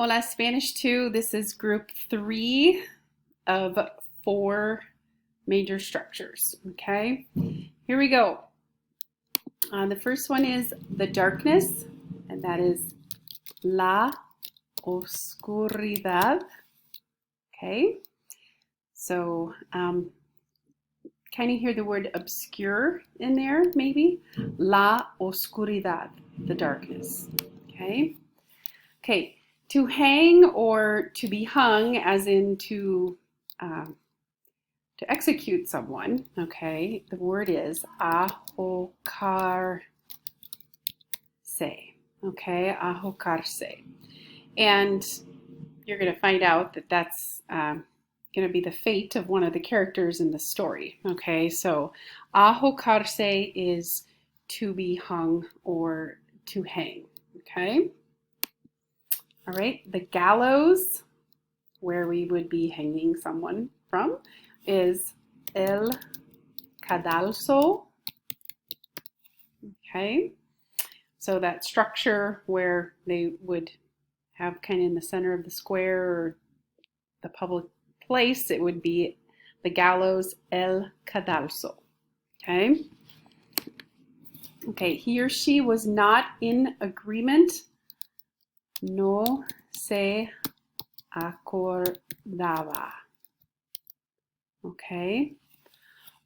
Hola Spanish 2. This is group 3 of 4 major structures. Okay, here we go. The first one is the darkness, and that is la oscuridad. Okay, so kind of hear the word obscure in there, maybe. La oscuridad, the darkness. Okay. Okay. To hang or to be hung, as in to execute someone, okay, the word is ahocarse, okay, ahocarse. And you're going to find out that that's going to be the fate of one of the characters in the story, okay? So ahocarse is to be hung or to hang, okay? All right, the gallows, where we would be hanging someone from, is el cadalso. Okay, so that structure where they would have kind of in the center of the square or the public place, it would be the gallows, el cadalso. Okay. Okay, he or she was not in agreement. No se acordaba. Okay,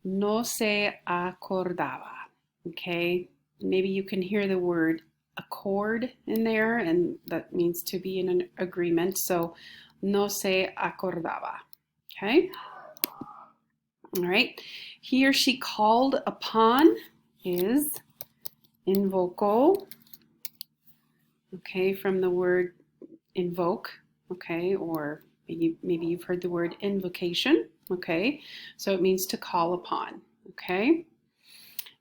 no se acordaba. Okay, maybe you can hear the word accord in there, and that means to be in an agreement. So, no se acordaba. Okay, all right. He or she called upon is invocó. Okay, from the word invoke. Okay, or maybe you've heard the word invocation. Okay, so it means to call upon. Okay,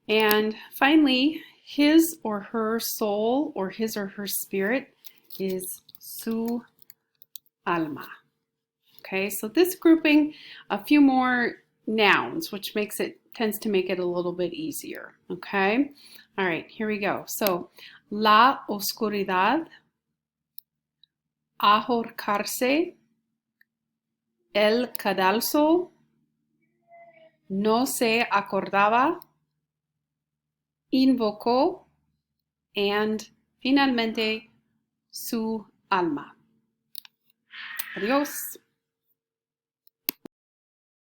and finally, his or her soul or his or her spirit is su alma. Okay, so this grouping, a few more nouns, which tends to make it a little bit easier. Okay, all right, here we go. So la oscuridad, ahorcarse, el cadalso, no se acordaba, invocó, and finalmente su alma. Adiós.